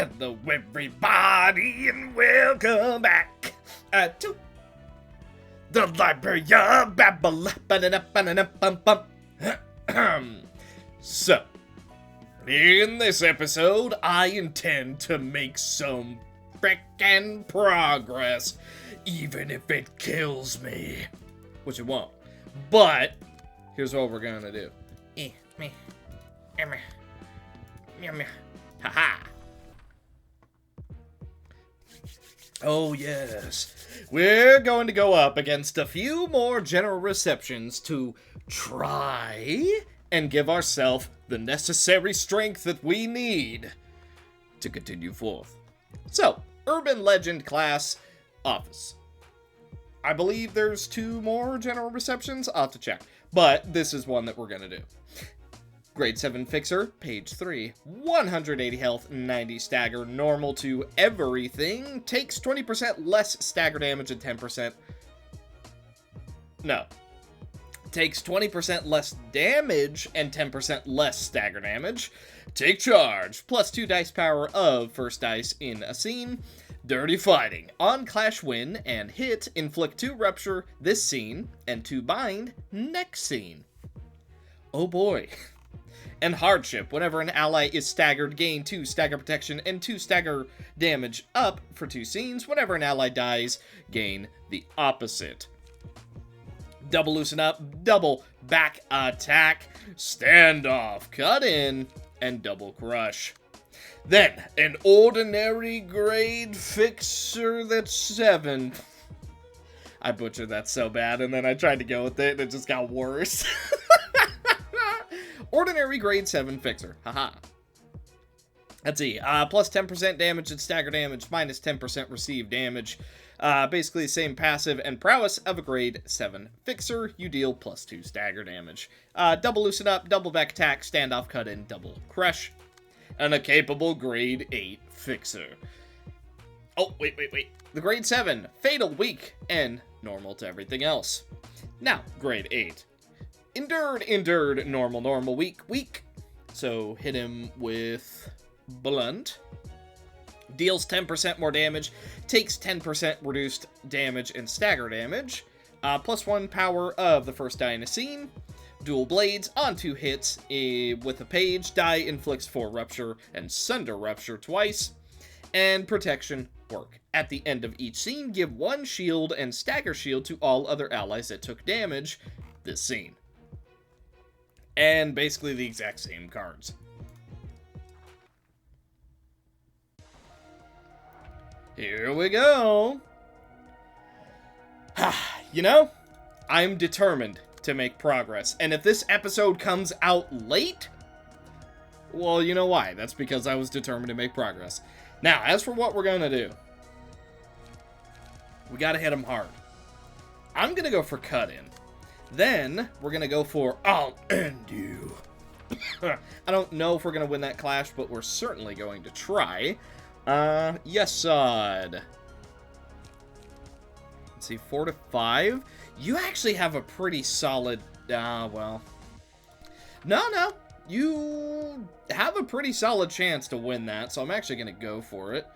Hello, everybody, and welcome back to the Library of Babel. So, in this episode, I intend to make some frickin' progress, even if it kills me. Which it won't. But, here's what we're gonna do. Haha. Oh yes, we're going to go up against a few more general receptions to try and give ourselves the necessary strength that we need to continue forth. So, Urban Legend class office. I believe there's 2 more general receptions. I'll have to check, but this is one that we're going to do. Grade 7 Fixer, page 3, 180 health, 90 stagger, normal to everything, takes 20% less stagger damage and 10%... No. Takes 20% less damage and 10% less stagger damage. Take charge, plus 2 dice power of first dice in a scene. Dirty Fighting, on clash win and hit, inflict 2 rupture this scene, and 2 bind next scene. Oh boy. And Hardship, whenever an ally is staggered, gain 2 stagger protection and 2 stagger damage up for 2 scenes. Whenever an ally dies, gain the opposite. Double Loosen Up, double back attack, standoff, cut in, and double crush. Then, an ordinary grade fixer that's 7. I butchered that so bad, and then I tried to go with it, and it just got worse. Ordinary grade 7 fixer. Haha. Let's see. Plus 10% damage and stagger damage, minus 10% received damage. Basically the same passive and prowess of a grade 7 fixer. You deal plus 2 stagger damage. Double Loosen Up, double back attack, standoff, cut in, double crush. And a capable grade 8 fixer. Oh, wait. The grade 7, fatal, weak, and normal to everything else. Now, grade 8. Endured, normal, weak. So hit him with blunt. Deals 10% more damage. Takes 10% reduced damage and stagger damage. Plus 1 power of the first die in a scene. Dual blades on 2 hits with a page. Die inflicts 4 rupture and sunder rupture twice. And protection work. At the end of each scene, give 1 shield and stagger shield to all other allies that took damage this scene. And basically the exact same cards. Here we go. You know, I'm determined to make progress. And if this episode comes out late, well, you know why. That's because I was determined to make progress. Now, as for what we're going to do, we got to hit them hard. I'm going to go for cut in. Then, we're going to go for I'll end you. I don't know if we're going to win that clash, but we're certainly going to try. Yes, Sod. Let's see, 4 to 5. You actually have a pretty solid, well. No. You have a pretty solid chance to win that, so I'm actually going to go for it.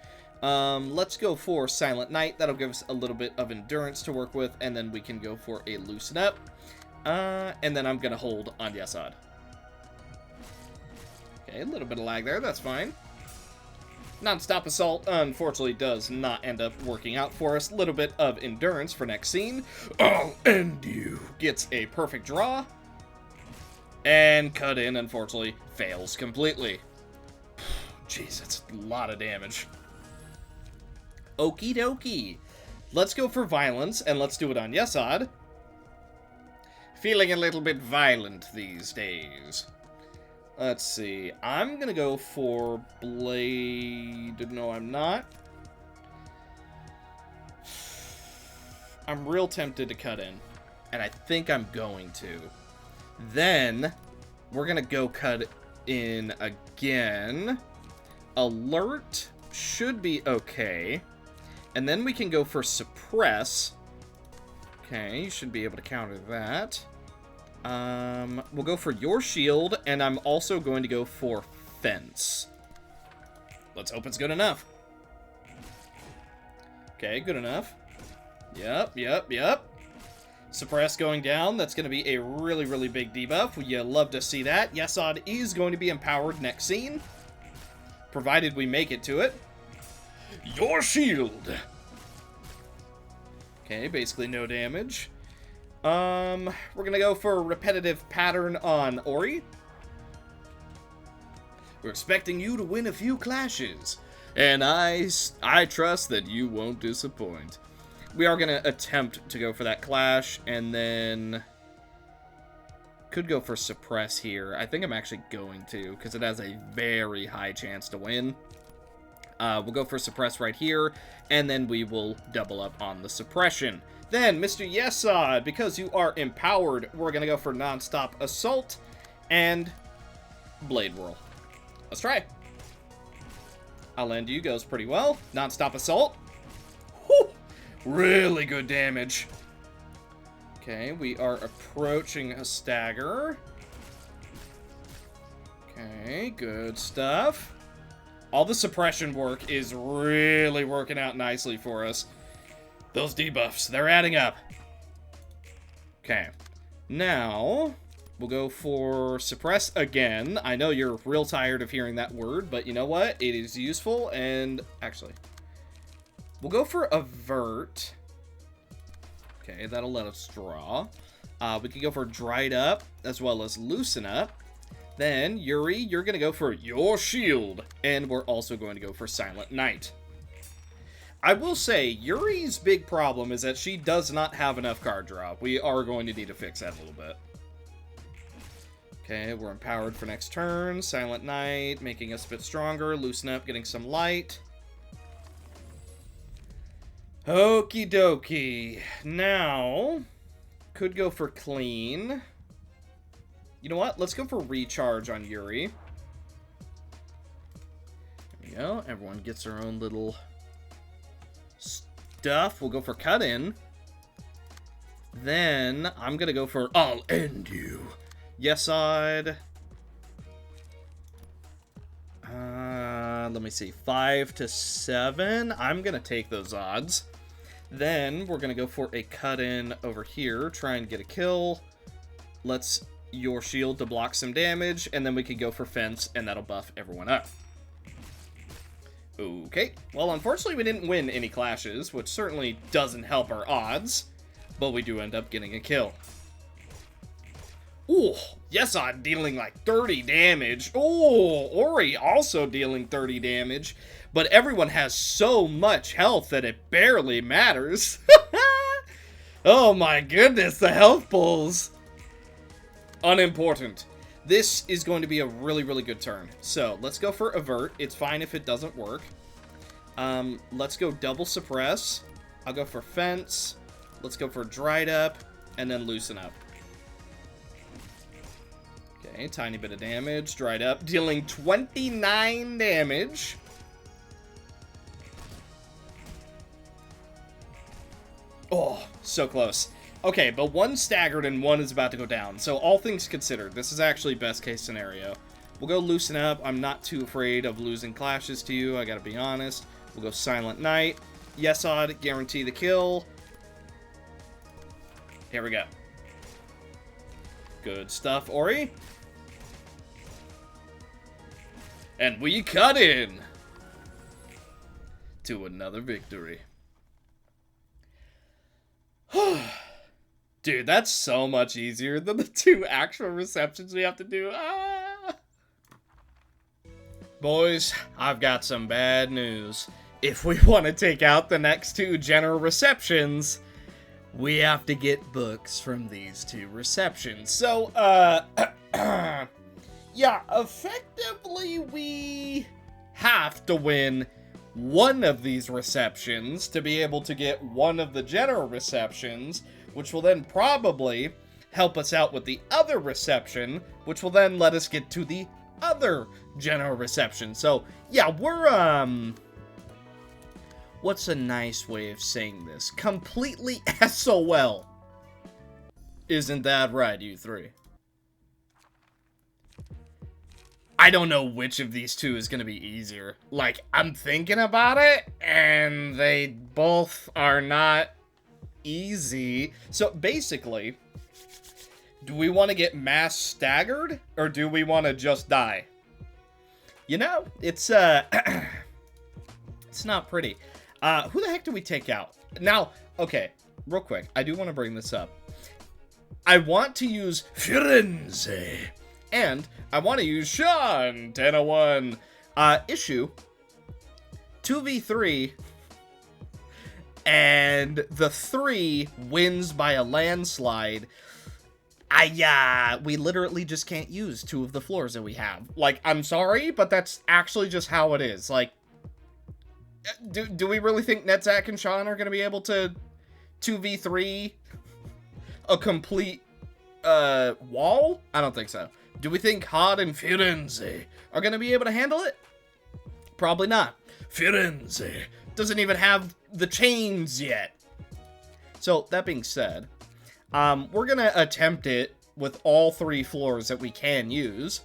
Let's go for Silent Night. That'll give us a little bit of endurance to work with, and then we can go for a Loosen Up. And then I'm going to hold on Yesod. Okay, a little bit of lag there. That's fine. Non-stop Assault, unfortunately, does not end up working out for us. A little bit of endurance for next scene. I'll end you. Gets a perfect draw. And cut in, unfortunately, fails completely. Jeez, that's a lot of damage. Okie dokie. Let's go for violence, and let's do it on Yesod. Feeling a little bit violent these days. Let's see. I'm going to go for Blade. No, I'm not. I'm real tempted to cut in. And I think I'm going to. Then, we're going to go cut in again. Alert should be okay. And then we can go for Suppress. Okay, you should be able to counter that. We'll go for your shield, and I'm also going to go for Fence. Let's hope it's good enough. Okay, good enough. Yep. Suppress going down. That's going to be a really, really big debuff. You love to see that. Yesod is going to be empowered next scene, provided we make it to it. Your shield. Okay, basically no damage. We're going to go for a repetitive pattern on Ori. We're expecting you to win a few clashes, and I trust that you won't disappoint. We are going to attempt to go for that clash, and then could go for suppress here. I think I'm actually going to, because it has a very high chance to win. We'll go for suppress right here, and then we will double up on the suppression. Then, Mr. Yesod, because you are empowered, we're going to go for non-stop assault and blade whirl. Let's try. I'll end you. Goes pretty well. Non-stop assault. Whew. Really good damage. Okay, we are approaching a stagger. Okay, good stuff. All the suppression work is really working out nicely for us. Those debuffs, they're adding up. Okay, now we'll go for suppress again. I know you're real tired of hearing that word, but you know what? It is useful, and actually, we'll go for avert. Okay, that'll let us draw. We can go for dried up, as well as loosen up. Then, Yuri, you're going to go for your shield, and we're also going to go for Silent Night. I will say, Yuri's big problem is that she does not have enough card draw. We are going to need to fix that a little bit. Okay, we're empowered for next turn. Silent Night, making us a bit stronger. Loosen up, getting some light. Okie dokie. Now, could go for clean. You know what? Let's go for recharge on Yuri. There we go. Everyone gets their own little stuff. We'll go for cut in. Then I'm going to go for I'll end you. Yesod. Let me see. 5 to 7. I'm going to take those odds. Then we're going to go for a cut in over here. Try and get a kill. Let's your shield to block some damage, and then we can go for fence, and that'll buff everyone up. Okay, well, unfortunately we didn't win any clashes, which certainly doesn't help our odds, but we do end up getting a kill. Ooh, Yesod dealing like 30 damage. Ooh, Ori also dealing 30 damage, but everyone has so much health that it barely matters. Oh my goodness, the health pulls. Unimportant. This is going to be a really, really good turn. So, let's go for avert. It's fine if it doesn't work. Let's go double suppress. I'll go for fence. Let's go for dried up. And then loosen up. Okay, tiny bit of damage. Dried up. Dealing 29 damage. Oh, so close. Okay, but one staggered and one is about to go down. So all things considered, this is actually best case scenario. We'll go loosen up. I'm not too afraid of losing clashes to you, I gotta be honest. We'll go Silent Night. Yesod, guarantee the kill. Here we go. Good stuff, Ori. And we cut in to another victory. Dude, that's so much easier than the 2 actual receptions we have to do. Ah! Boys, I've got some bad news. If we want to take out the next 2 general receptions, we have to get books from these 2 receptions. So, yeah, effectively we have to win one of these receptions to be able to get one of the general receptions, which will then probably help us out with the other reception, which will then let us get to the other general reception. So, yeah, we're, what's a nice way of saying this? Completely SOL. Isn't that right, you 3? I don't know which of these two is going to be easier. Like, I'm thinking about it, and they both are not easy. So, basically, do we want to get mass staggered, or do we want to just die? You know, it's it's not pretty. Who the heck do we take out? Now, okay, real quick, I do want to bring this up. I want to use Firenze, and I want to use Sean 1001. Issue 2v3, and the 3 wins by a landslide. We literally just can't use 2 of the floors that we have. Like, I'm sorry, but that's actually just how it is. Like, do we really think Netzak and Sean are going to be able to 2v3 a complete wall? I don't think so. Do we think Hod and Firenze are going to be able to handle it? Probably not. Firenze doesn't even have the chains yet. So, that being said, we're going to attempt it with all 3 floors that we can use.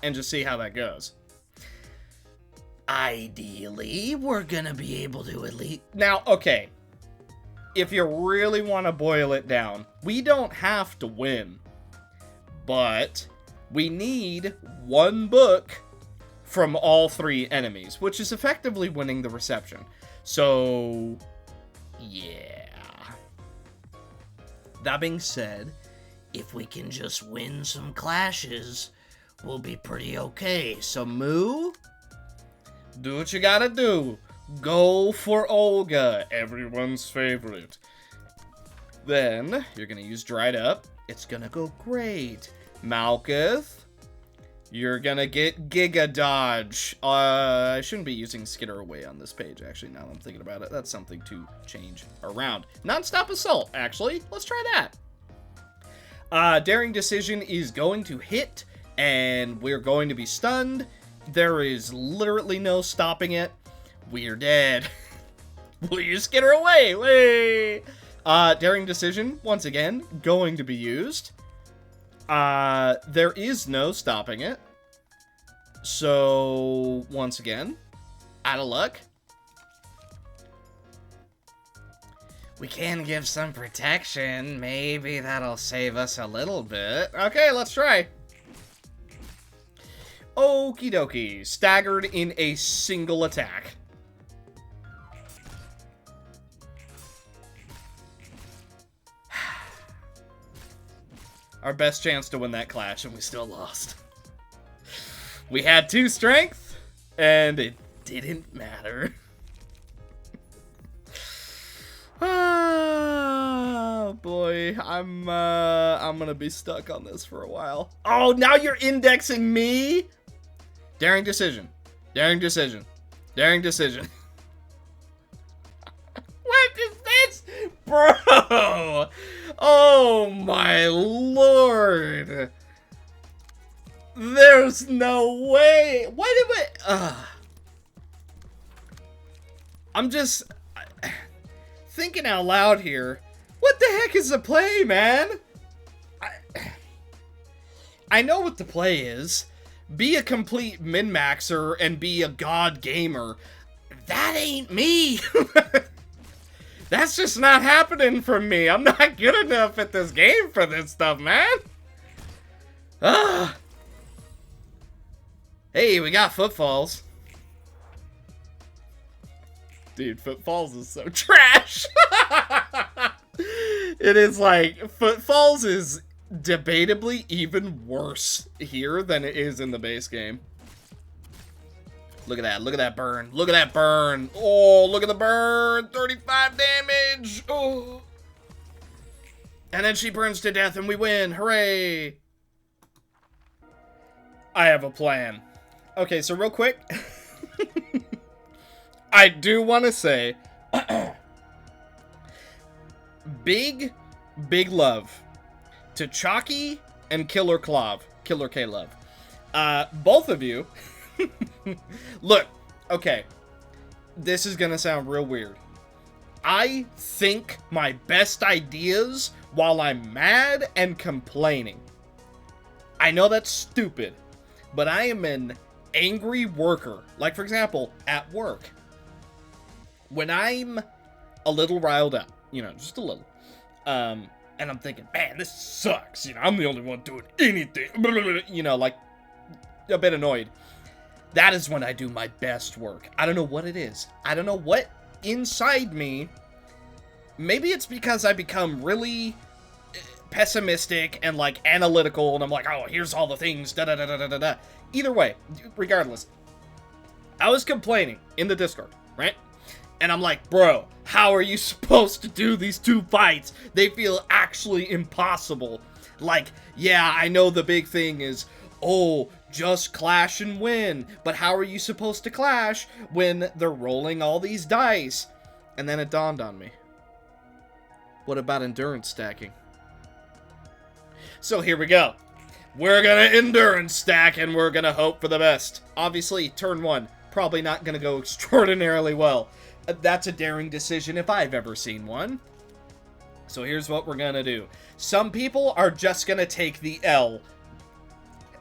And just see how that goes. Ideally, we're going to be able to at least... Now, okay. If you really want to boil it down, we don't have to win. But we need 1 book from all 3 enemies, which is effectively winning the reception. So, yeah. That being said, if we can just win some clashes, we'll be pretty okay. So, Moo, do what you gotta do. Go for Olga, everyone's favorite. Then, you're gonna use Dried Up. It's gonna go great. Malkuth, you're gonna get Giga Dodge. I shouldn't be using Skitter Away on this page, actually, now that I'm thinking about it. That's something to change around. Non-Stop Assault, actually. Let's try that. Daring Decision is going to hit, and we're going to be stunned. There is literally no stopping it. We're dead. Will you Skitter Away? Way! Daring Decision, once again, going to be used. There is no stopping it. So, once again, out of luck. We can give some protection. Maybe that'll save us a little bit. Okay, let's try. Okie dokie. Staggered in a single attack. Our best chance to win that clash, and we still lost. We had 2 strength, and it didn't matter. Oh boy, I'm gonna be stuck on this for a while. Oh, now you're indexing me? Daring Decision. Daring Decision. Daring Decision. What is this? Bro! Oh my lord! There's no way! Why did we... I'm just... thinking out loud here. What the heck is the play, man? I know what the play is. Be a complete min-maxer and be a god gamer. That ain't me! That's just not happening for me. I'm not good enough at this game for this stuff, man. Hey, we got Footfalls. Dude, Footfalls is so trash. It is like, Footfalls is debatably even worse here than it is in the base game. Look at that. Look at that burn. Look at that burn. Oh, look at the burn. 35 damage. Oh. And then she burns to death and we win. Hooray. I have a plan. Okay, so real quick. I do want to say big love to Chalky and Killer Clav. Killer K-Love. Both of you. Look, okay. This is gonna sound real weird. I think my best ideas while I'm mad and complaining. I know that's stupid, but I am an angry worker. Like, for example, at work. When I'm a little riled up, you know, just a little, and I'm thinking, man, this sucks. You know, I'm the only one doing anything. You know, like, a bit annoyed. That is when I do my best work. I don't know what it is. I don't know what inside me. Maybe it's because I become really pessimistic and, like, analytical, and I'm like, oh, here's all the things, da-da-da-da-da-da. Either way, regardless, I was complaining in the Discord, right? And I'm like, bro, how are you supposed to do these 2 fights? They feel actually impossible. Like, yeah, I know the big thing is, oh, just clash and win. But how are you supposed to clash when they're rolling all these dice? And then it dawned on me. What about endurance stacking? So here we go. We're gonna endurance stack and we're gonna hope for the best. Obviously, turn 1, probably not gonna go extraordinarily well. That's a daring decision if I've ever seen one. So here's what we're gonna do. Some people are just gonna take the L.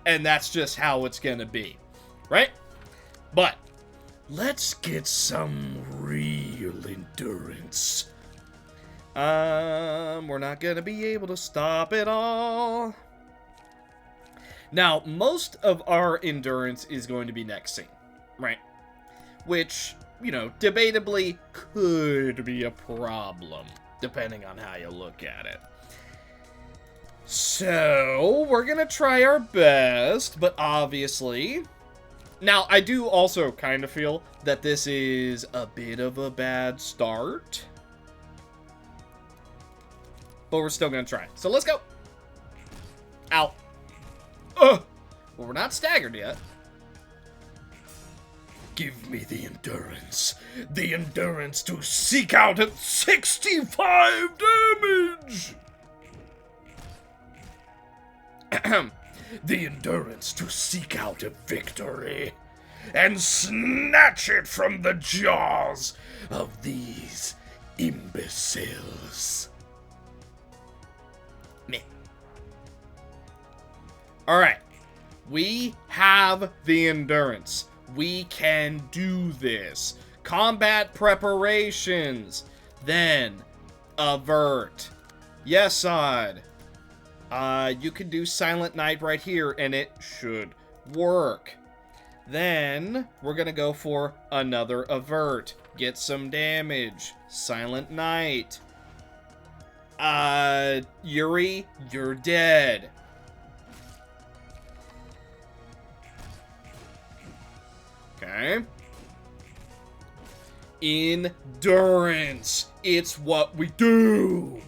And that's just how it's gonna be. Right? But let's get some real endurance. We're not gonna be able to stop it all. Now, most of our endurance is going to be next scene, right? Which, you know, debatably could be a problem, depending on how you look at it. So, we're gonna try our best, but obviously... Now, I do also kind of feel that this is a bit of a bad start. But we're still gonna try. So let's go! Ow. Well, we're not staggered yet. Give me the endurance. The endurance to seek out at 65 damage! The endurance to seek out a victory and snatch it from the jaws of these imbeciles. Meh. Alright. We have the endurance. We can do this. Combat preparations. Then, avert. Yes, Odd. You can do Silent Night right here, and it should work. Then, we're gonna go for another avert. Get some damage. Silent Night. Yuri, you're dead. Okay. Endurance. It's what we do.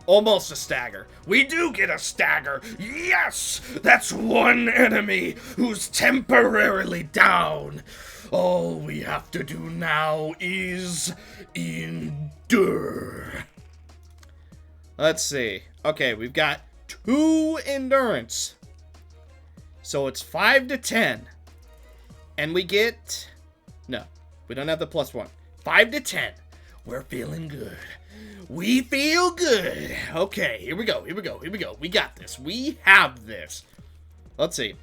Almost a stagger. We do get a stagger. Yes! That's one enemy who's temporarily down. All we have to do now is endure. Let's see. Okay, we've got 2 endurance. So it's 5 to 10. And we get... No, we don't have the +1. 5 to 10. We're feeling good. We feel good. Okay, here we go, here we go, here we go. We got this. We have this. Let's see.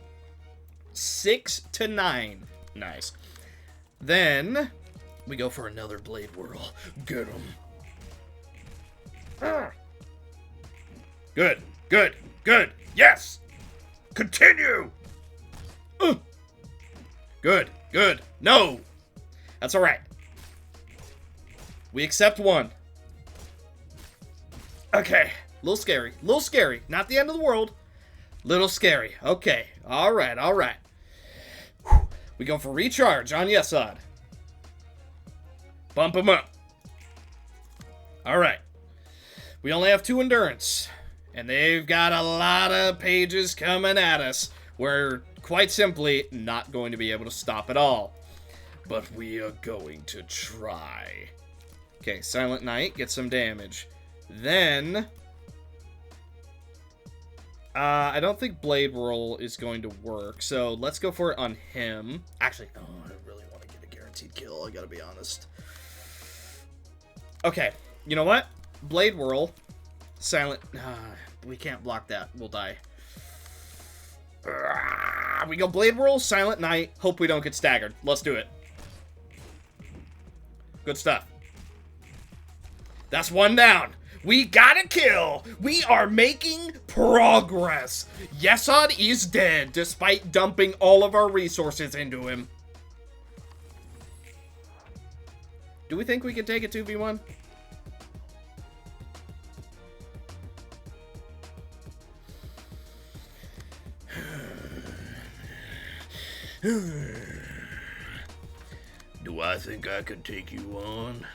6 to 9. Nice. Then, we go for another blade whirl. Get him. Good, good, good. Yes! Continue! Good, good. No! That's alright. We accept 1. Okay. Little scary. Little scary. Not the end of the world. Little scary. Okay. Alright, alright. We go for recharge on Yesod. Bump him up. Alright. We only have 2 endurance. And they've got a lot of pages coming at us. We're quite simply not going to be able to stop it all. But we are going to try. Okay, Silent Night, get some damage. Then, I don't think Blade Roll is going to work, so let's go for it on him. Actually, no, I really want to get a guaranteed kill, I gotta be honest. Okay, you know what? Blade Whirl, Silent... We can't block that. We'll die. We go Blade Whirl, Silent Night. Hope we don't get staggered. Let's do it. Good stuff. That's one down. We got a kill. We are making progress. Yesod is dead, despite dumping all of our resources into him. Do we think we can take a 2v1? Do I think I can take you on?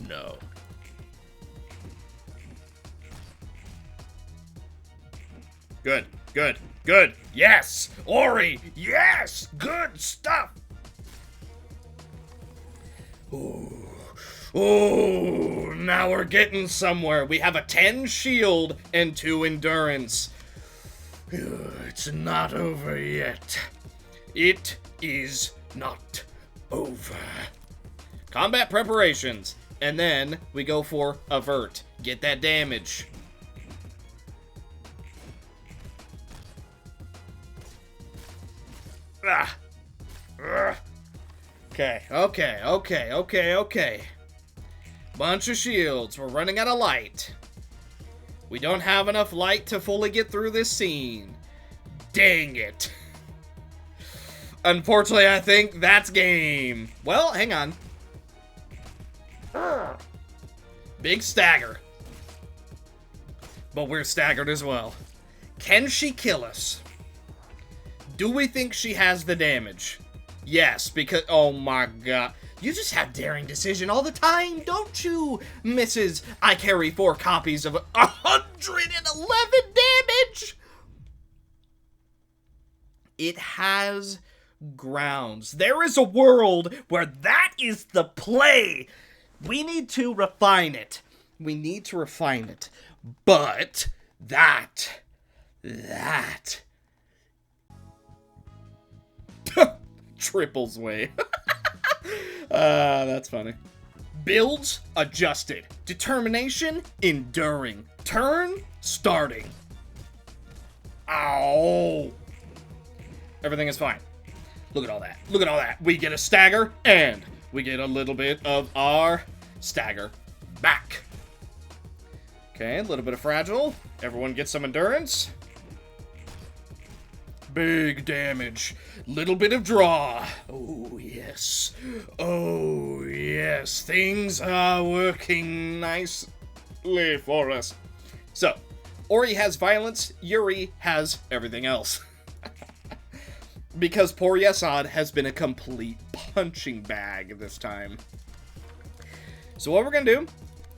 No. Good, good, good. Yes! Ori! Yes! Good stuff! Ooh, now we're getting somewhere. We have a 10 shield and 2 endurance. It's not over yet. It is not over. Combat preparations. And then we go for avert. Get that damage. Ah. Okay. Bunch of shields. We're running out of light. We don't have enough light to fully get through this scene. Dang it. Unfortunately, I think that's game. Well, hang on. Big stagger. But we're staggered as well. Can she kill us? Do we think she has the damage? Yes, because... Oh my god. You just have daring decision all the time, don't you, Mrs. I carry 4 copies of 111 damage? It has grounds. There is a world where that is the play. We need to refine it. But that triples way. That's funny. Builds adjusted. Determination enduring. Turn starting. Ow. Everything is fine. Look at all that. Look at all that. We get a stagger and we get a little bit of our stagger back. Okay, a little bit of fragile. Everyone gets some endurance. Big damage. Little bit of draw. Oh, yes. Oh, yes. Things are working nicely for us. So, Ori has violence. Yuri has everything else. Because poor Yesod has been a complete punching bag this time. So what we're going to do,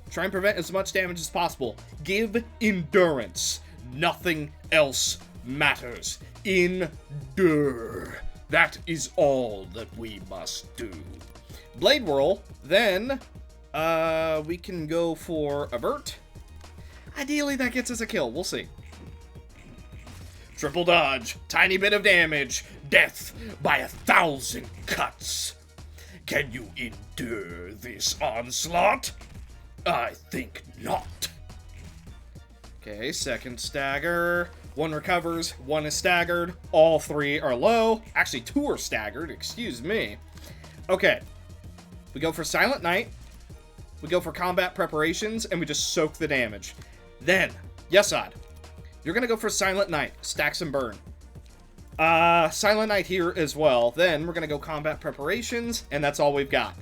try and prevent as much damage as possible. Give endurance. Nothing else matters. Endure. That is all that we must do. Blade Whirl, then we can go for avert. Ideally that gets us a kill, we'll see. Triple dodge, tiny bit of damage, death by 1,000 cuts. Can you endure this onslaught? I think not. Okay, second stagger. 1 recovers, 1 is staggered, all 3 are low. Actually, 2 are staggered, excuse me. Okay, we go for Silent Night, we go for combat preparations, and we just soak the damage. Then, Yesod, you're gonna go for Silent Night, stack some burn. Silent Night here as well. Then we're gonna go combat preparations, and that's all we've got.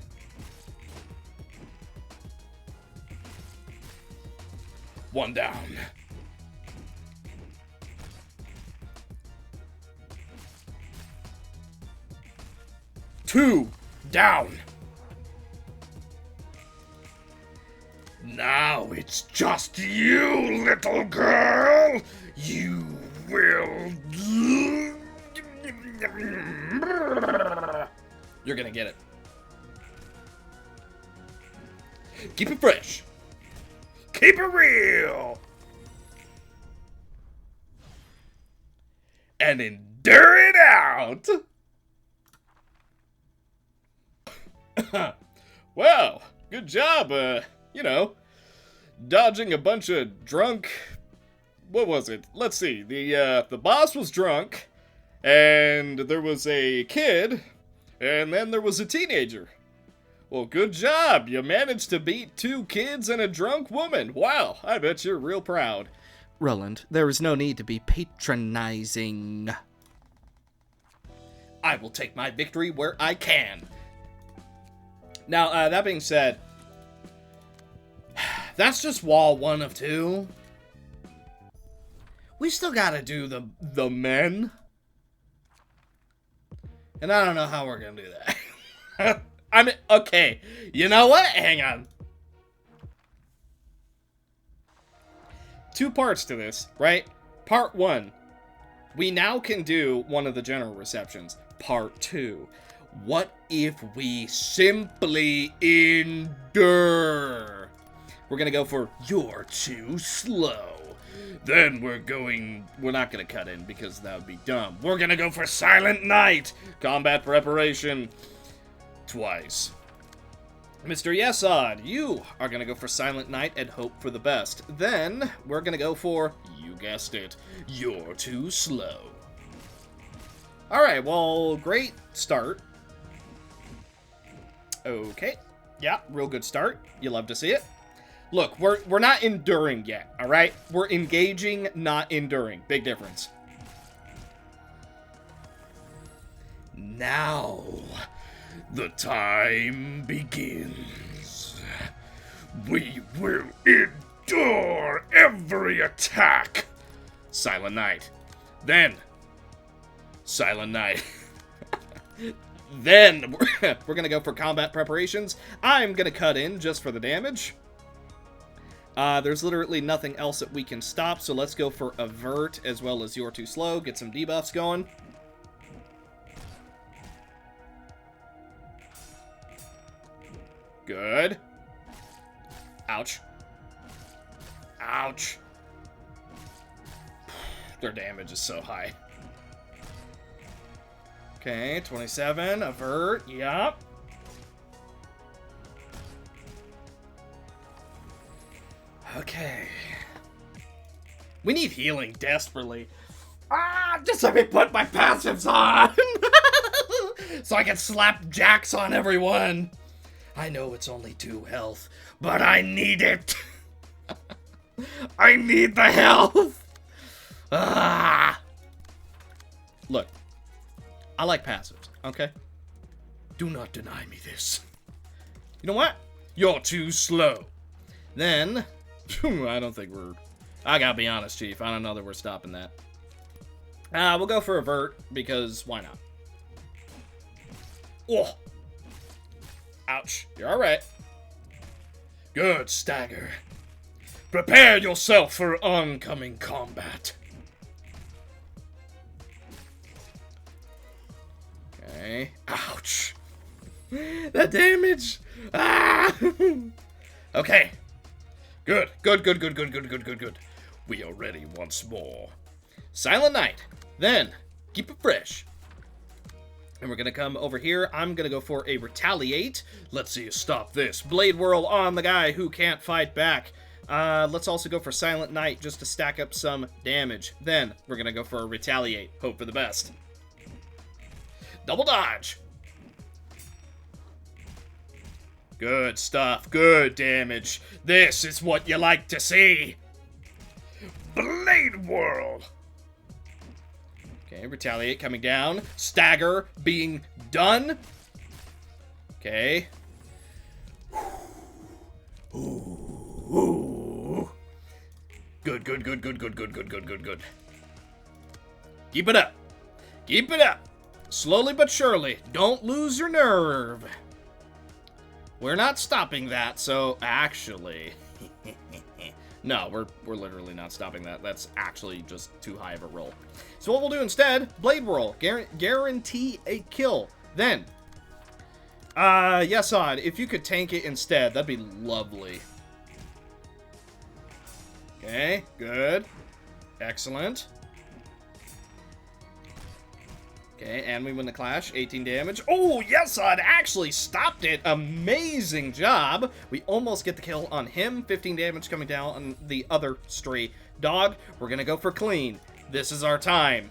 One down. Two down. Now it's just you, little girl. You will... You're gonna get it. Keep it fresh. Keep it real. And endure it out. Well, good job, you know, dodging a bunch of drunk what was it? Let's see. The boss was drunk, and there was a kid, and then there was a teenager. Well, good job. You managed to beat 2 kids and a drunk woman. Wow, I bet you're real proud. Roland, there is no need to be patronizing. I will take my victory where I can. Now, that being said, that's just wall 1 of 2. We still gotta do the men. And I don't know how we're gonna do that. I mean, okay, you know what? Hang on. 2 parts to this, right? Part 1, we now can do one of the general receptions. Part 2, what if we simply endure? We're gonna go for you're too slow. Then we're not gonna cut in because that would be dumb. We're gonna go for Silent Night. Combat preparation. Twice. Mr. Yesod, you are gonna go for Silent Night and hope for the best. Then we're gonna go for, you guessed it, you're too slow. Alright, well, great start. Okay. Yeah, real good start. You love to see it. Look, we're not enduring yet, alright? We're engaging, not enduring. Big difference. Now, the time begins. We will endure every attack. Silent Night. Then, Silent Night. Then, we're gonna go for combat preparations. I'm gonna cut in just for the damage. There's literally nothing else that we can stop, so let's go for Avert as well as You're Too Slow. Get some debuffs going. Good. Ouch. Ouch. Their damage is so high. Okay, 27. Avert. Yup. Okay. We need healing desperately. Just let me put my passives on! So I can slap jacks on everyone. I know it's only 2 health, but I need it. I need the health. Look, I like passives, okay? Do not deny me this. You know what? You're too slow. Then, I don't think I gotta be honest, Chief. I don't know that we're stopping that. We'll go for Avert, because why not? Oh! Ouch. You're alright. Good, Stagger. Prepare yourself for oncoming combat. Okay. Ouch. The damage! Okay. Good. Good. We are ready once more. Silent Night. Then, keep it fresh. And we're gonna come over here. I'm gonna go for a Retaliate. Let's see you stop this. Blade Whirl on the guy who can't fight back. Let's also go for Silent Night just to stack up some damage. Then, we're gonna go for a Retaliate. Hope for the best. Double dodge. Good stuff. Good damage. This is what you like to see. Blade Whirl. Okay, Retaliate coming down. Stagger being done. Okay. Ooh. Good. Keep it up. Keep it up. Slowly but surely. Don't lose your nerve. We're not stopping that, so actually... No, we're literally not stopping that. That's actually just too high of a roll. So what we'll do instead, Blade Whirl. Guarantee a kill. Then, Yesod, if you could tank it instead, that'd be lovely. Okay, good. Excellent. Okay, and we win the clash. 18 damage. Oh, Yesod actually stopped it. Amazing job. We almost get the kill on him. 15 damage coming down on the other stray Dog, we're gonna go for clean. This is our time.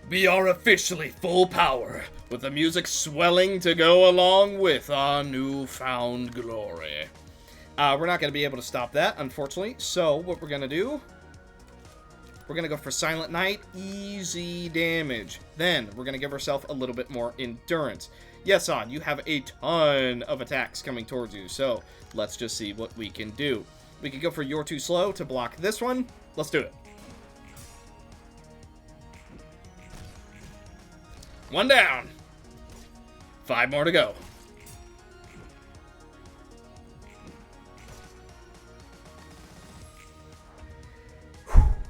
We are officially full power, with the music swelling to go along with our newfound glory. We're not going to be able to stop that, unfortunately. So, what we're going to do... We're going to go for Silent Night, easy damage. Then, we're going to give ourselves a little bit more endurance. Yes, On, you have a ton of attacks coming towards you, so let's just see what we can do. We can go for You're Too Slow to block this one. Let's do it. One down. 5 more to go.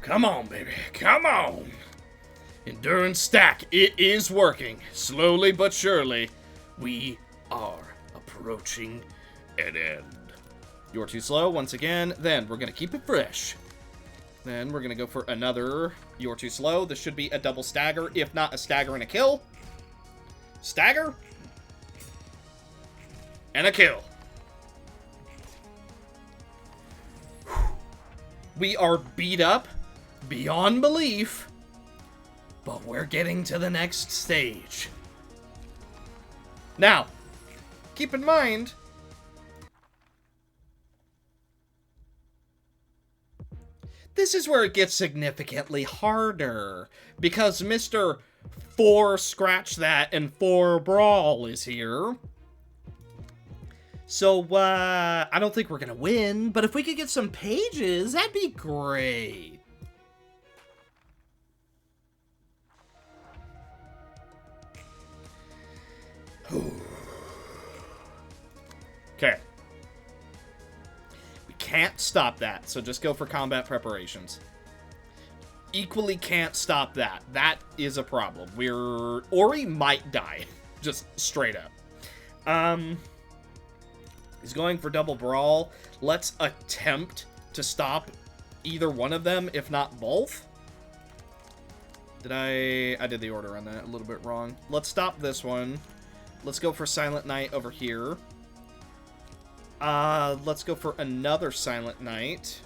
Come on, baby. Come on. Endurance stack. It is working. Slowly but surely, we are approaching an end. You're Too Slow once again. Then we're going to keep it fresh. Then we're going to go for another You're Too Slow. This should be a double stagger, if not a stagger and a kill. Stagger. And a kill. We are beat up beyond belief, but we're getting to the next stage. Now, keep in mind, this is where it gets significantly harder, because Mr. 4 Scratch That and 4 Brawl is here. So, I don't think we're gonna win, but if we could get some pages, that'd be great. Okay. We can't stop that, so just go for combat preparations. Equally can't stop that. That is a problem. Ori might die. Just straight up. He's going for double brawl. Let's attempt to stop either one of them, if not both. I did the order on that a little bit wrong. Let's stop this one. Let's go for Silent Night over here. Let's go for another Silent Night.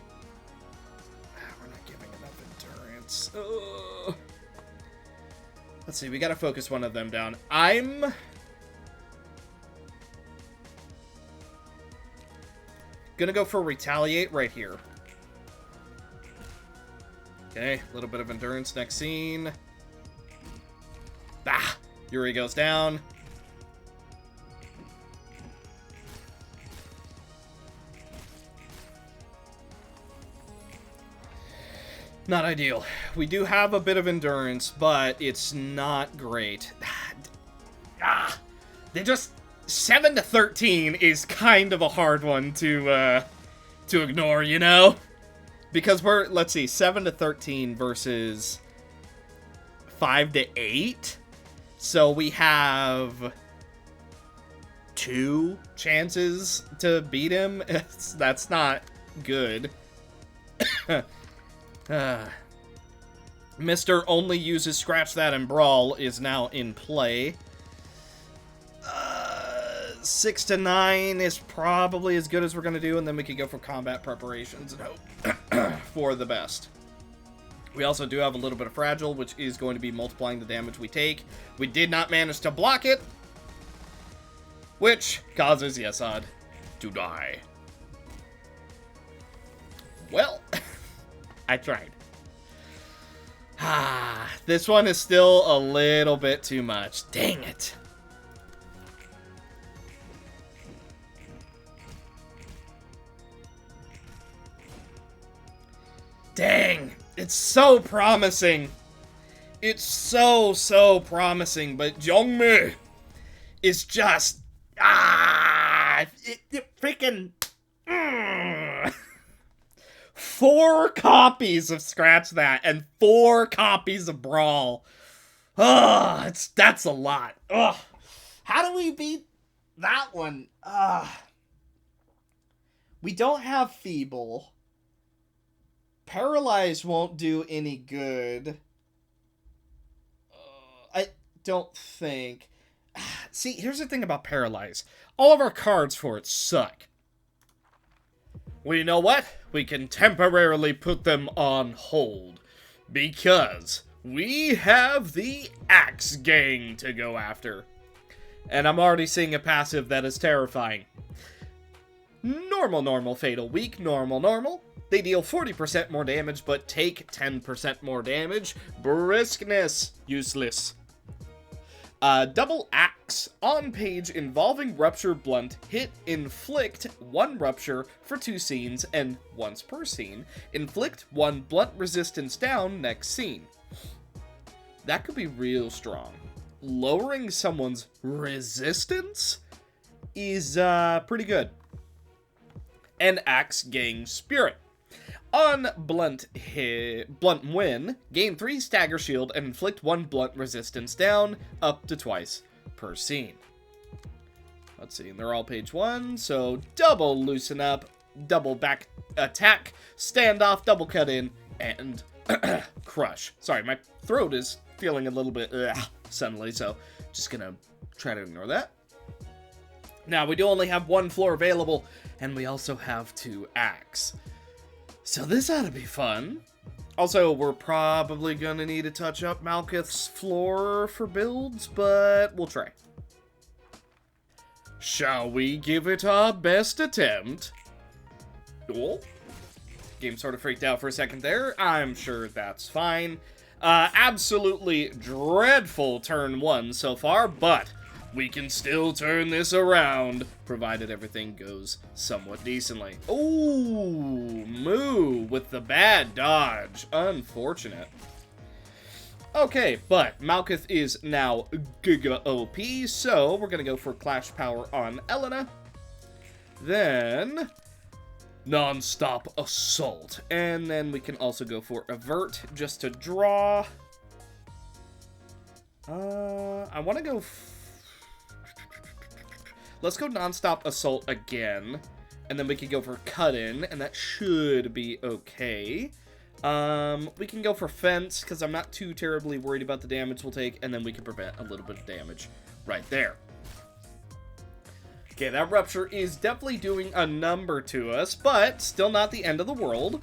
We're not giving enough endurance. Ugh. Let's see, we gotta focus one of them down. I'm gonna go for Retaliate right here. Okay, a little bit of endurance. Next scene. Ah! Yuri goes down. Not ideal. We do have a bit of endurance, but it's not great. They just... 7 to 13 is kind of a hard one to ignore, you know? Because we're, let's see, 7 to 13 versus 5 to 8. So we have 2 chances to beat him. That's not good. Mr. Only uses Scratch That and Brawl is now in play. 6 to 9 is probably as good as we're going to do, and then we can go for combat preparations and hope for the best. We also do have a little bit of Fragile, which is going to be multiplying the damage we take. We did not manage to block it, which causes Yesod to die. Well, I tried. This one is still a little bit too much. Dang it. Dang, it's so promising. It's so promising, but Jongmi is just, it freaking, 4 copies of Scratch That and 4 copies of Brawl. That's a lot. Ugh. How do we beat that one? We don't have Feeble. Paralyze won't do any good. I don't think. See, here's the thing about Paralyze. All of our cards for it suck. Well, you know what? We can temporarily put them on hold. Because we have the Axe Gang to go after. And I'm already seeing a passive that is terrifying. Normal, normal, fatal, weak, normal, normal. They deal 40% more damage, but take 10% more damage. Briskness, useless. Double Axe. On page involving Rupture Blunt, hit, inflict 1 Rupture for 2 scenes and once per scene. Inflict 1 Blunt resistance down next scene. That could be real strong. Lowering someone's resistance is pretty good. And Axe Gang Spirit. On blunt win, gain 3 stagger shield and inflict 1 blunt resistance down, up to twice per scene. Let's see, and they're all page 1, so double loosen up, double back attack, standoff, double cut in, and crush. Sorry, my throat is feeling a little bit suddenly, so just gonna try to ignore that. Now, we do only have 1 floor available, and we also have 2 axe. So this ought to be fun. Also, we're probably gonna need to touch up Malkuth's floor for builds, but we'll try. Shall we give it our best attempt? Oh, game sort of freaked out for a second there. I'm sure that's fine. Absolutely dreadful turn 1 so far, but we can still turn this around, provided everything goes somewhat decently. Ooh, Moo with the bad dodge. Unfortunate. Okay, but Malkuth is now Giga OP, so we're going to go for Clash Power on Elena. Then Non-Stop Assault. And then we can also go for Avert just to draw. I want to go... Let's go Non-Stop Assault again, and then we can go for Cut-In, and that should be okay. We can go for Fence, because I'm not too terribly worried about the damage we'll take, and then we can prevent a little bit of damage right there. Okay, that Rupture is definitely doing a number to us, but still not the end of the world.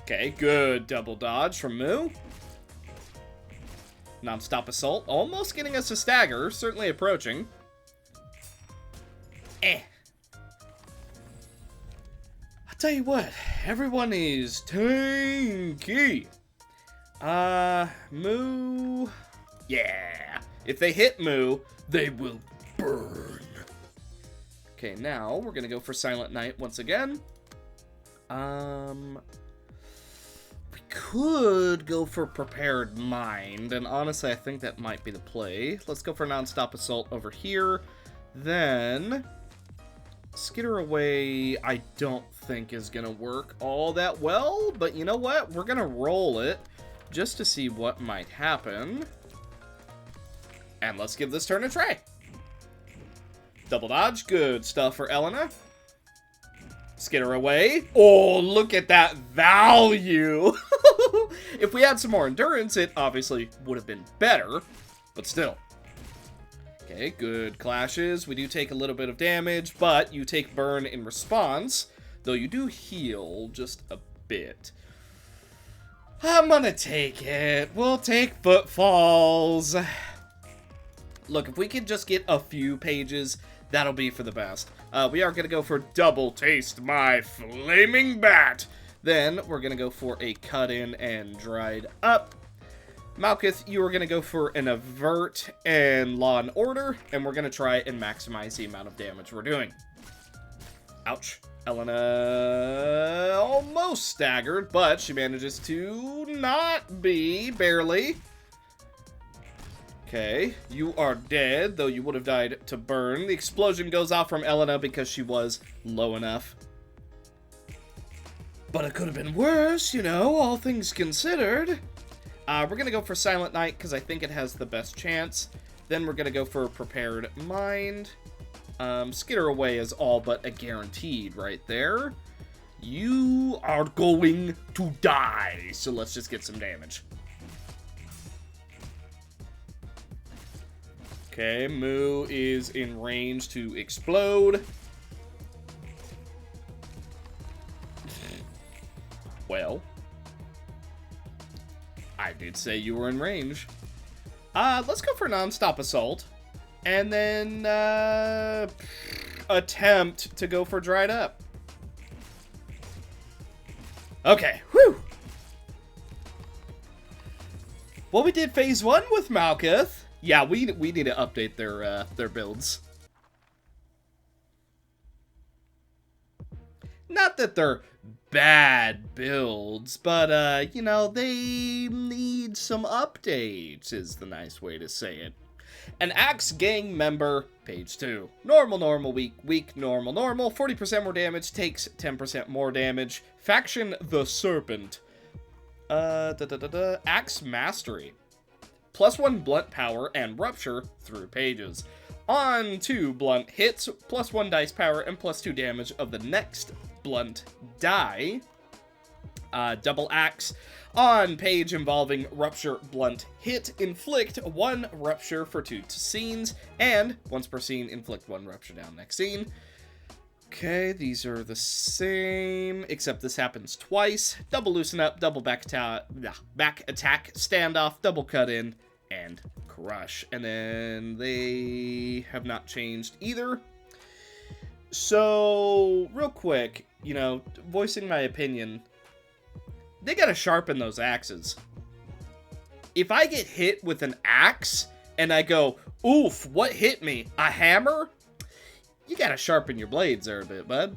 Okay, good double dodge from Moo. Non-Stop Assault, almost getting us a stagger, certainly approaching. I'll tell you what, everyone is tanky. Moo. Yeah. If they hit Moo, they will burn. Okay, now we're gonna go for Silent Night once again. We could go for Prepared Mind, and honestly, I think that might be the play. Let's go for Non-Stop Assault over here. Then, Skitter Away, I don't think is gonna work all that well, but you know what? We're gonna roll it just to see what might happen. And let's give this turn a try. Double dodge, good stuff for Elena. Skitter Away. Oh, look at that value. If we had some more endurance, it obviously would have been better, but still. Okay, good clashes. We do take a little bit of damage, but you take burn in response, though you do heal just a bit. I'm gonna take it. We'll take Footfalls. Look, if we could just get a few pages, that'll be for the best. We are going to go for Double Taste My Flaming Bat. Then we're going to go for a Cut-In and Dried Up. Malkuth, you are going to go for an Avert and Law and Order, and we're going to try and maximize the amount of damage we're doing. Ouch. Elena almost staggered, but she manages to not be, barely. Okay, you are dead, though you would have died to burn. The explosion goes off from Elena because she was low enough. But it could have been worse, you know, all things considered. We're going to go for Silent Night because I think it has the best chance. Then we're going to go for Prepared Mind. Skitter Away is all but a guaranteed right there. You are going to die, so let's just get some damage. Okay, Moo is in range to explode. Well, I did say you were in range. Let's go for non-stop assault. And then, attempt to go for dried up. Okay, whew. Well, we did phase 1 with Malkuth. Yeah, we need to update their builds. Not that they're bad builds, but, you know, they need some updates, is the nice way to say it. An Axe Gang member, page 2. Normal, weak, normal. 40% more damage, takes 10% more damage. Faction the Serpent. Axe Mastery. +1 blunt power and rupture through pages. On 2 blunt hits, +1 dice power, and +2 damage of the next blunt die. Double axe. On page involving rupture blunt hit, inflict 1 rupture for 2 scenes, and once per scene, inflict 1 rupture down next scene. Okay, these are the same, except this happens twice. Double loosen up, double back attack, standoff, double cut in, and crush. And then they have not changed either. So, real quick, you know, voicing my opinion, they gotta sharpen those axes. If I get hit with an axe, and I go, oof, what hit me? A hammer? You gotta sharpen your blades there a bit, bud.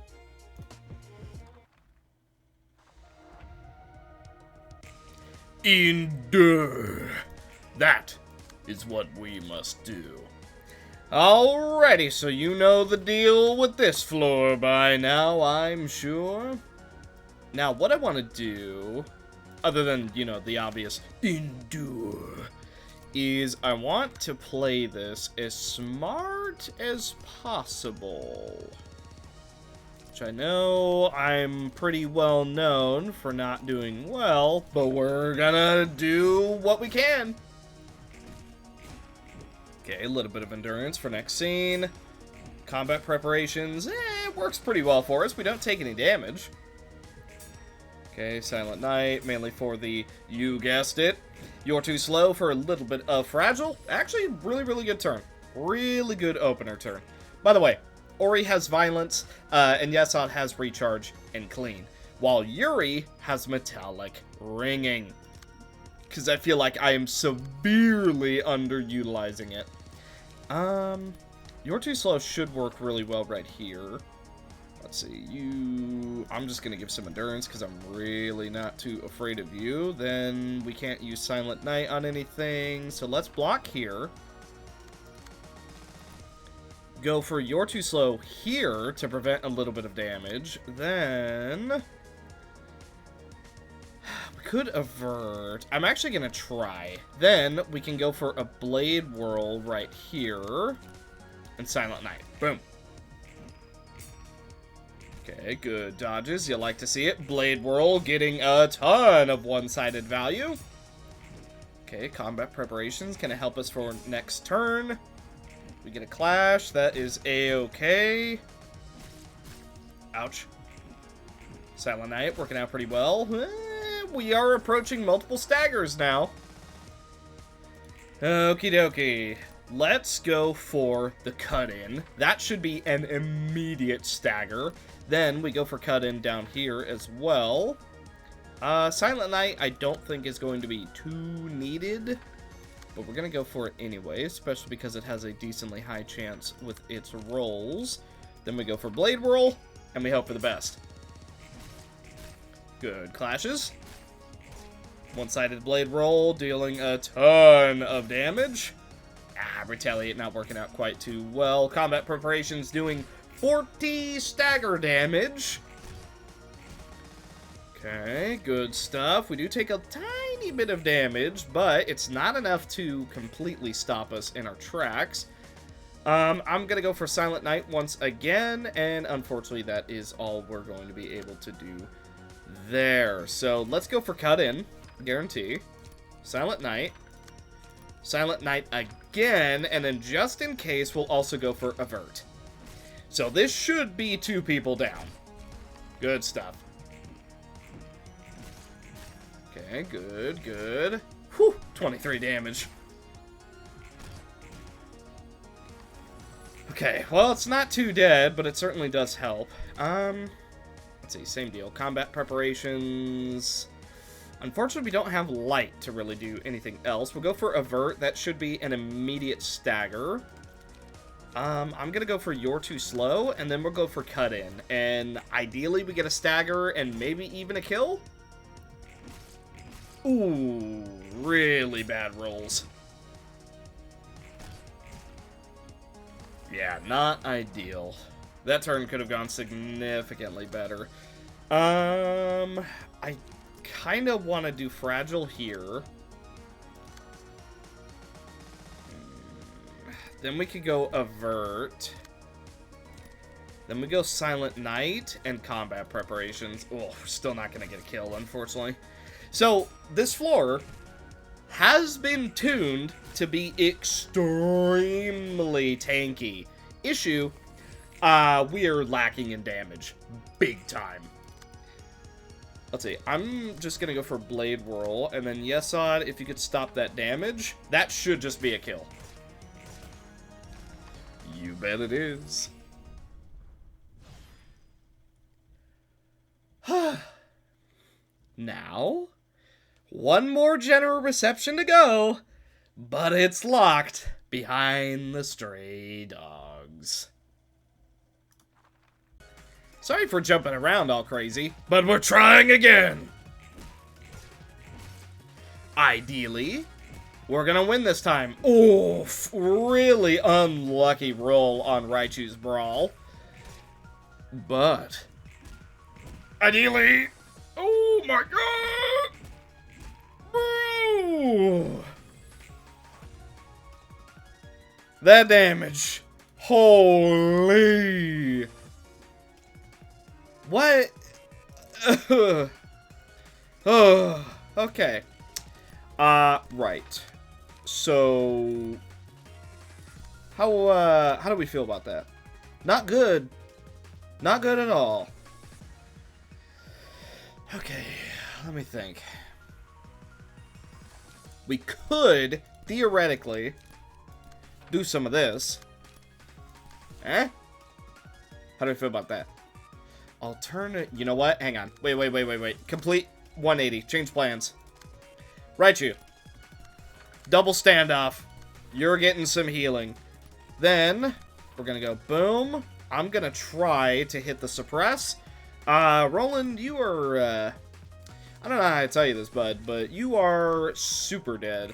Endure. That is what we must do. Alrighty, so you know the deal with this floor by now, I'm sure. Now, what I want to do, other than, you know, the obvious endure, is I want to play this as smart as possible. Which I know I'm pretty well known for not doing well, but we're gonna do what we can. Okay, a little bit of endurance for next scene. Combat preparations, it works pretty well for us. We don't take any damage. Okay, Silent Night, mainly for the, you guessed it, you're too slow for a little bit of fragile. Actually, really good turn. Really good opener turn. By the way, Ori has violence, and Yesod has recharge and clean, while Yuri has metallic ringing. Because I feel like I am severely underutilizing it. You're too slow should work really well right here. Let's see, I'm just going to give some endurance because I'm really not too afraid of you. Then we can't use Silent Night on anything, so let's block here. Go for You're Too Slow here to prevent a little bit of damage. Then we could avert. I'm actually going to try. Then we can go for a Blade Whirl right here and Silent Night. Boom. Okay, good dodges. You like to see it. Blade Whirl getting a ton of one-sided value. Okay, combat preparations gonna help us for next turn. We get a clash. That is a-okay. Ouch. Silent Night working out pretty well. We are approaching multiple staggers now. Okie dokie. Let's go for the cut-in. That should be an immediate stagger. Then we go for cut-in down here as well. Silent Night I don't think is going to be too needed, but we're going to go for it anyway, especially because it has a decently high chance with its rolls. Then we go for Blade Whirl, and we hope for the best. Good clashes. One-sided Blade Roll, dealing a ton of damage. Retaliate not working out quite too well. Combat preparations doing 40 stagger damage. Okay, good stuff. We do take a tiny bit of damage, but it's not enough to completely stop us in our tracks. I'm gonna go for Silent Night once again, and unfortunately that is all we're going to be able to do there. So let's go for Cut In, guarantee. Silent Night again, and then just in case, we'll also go for Avert. So this should be 2 people down. Good stuff. Okay, good, good. Whew, 23 damage. Okay, well, it's not too dead, but it certainly does help. Let's see, same deal. Combat preparations. Unfortunately, we don't have light to really do anything else. We'll go for avert. That should be an immediate stagger. I'm gonna go for you're too slow, and then we'll go for cut in. And ideally, we get a stagger and maybe even a kill. Ooh, really bad rolls. Yeah, not ideal. That turn could have gone significantly better. I kind of want to do fragile here. Then we could go avert. Then we go silent night and combat preparations. Oh, we're still not going to get a kill, unfortunately. So, this floor has been tuned to be extremely tanky. Issue, we are lacking in damage. Big time. Let's see, I'm just gonna go for Blade Whirl, and then Yesod, if you could stop that damage, that should just be a kill. You bet it is. Now, one more general reception to go, but it's locked behind the stray dogs. Sorry for jumping around all crazy, but we're trying again. Ideally, we're gonna win this time. Oof, really unlucky roll on Raichu's Brawl. But, ideally, oh my god! Ooh. That damage. Holy. What? Oh, okay. Right. So, how do we feel about that? Not good. Not good at all. Okay, let me think. We could, theoretically, do some of this. Eh? How do I feel about that? Alternate... You know what? Hang on. Wait. Complete 180. Change plans. Raichu. Double standoff. You're getting some healing. Then, we're gonna go boom. I'm gonna try to hit the suppress. Roland, you are, I don't know how to tell you this, bud, but you are super dead.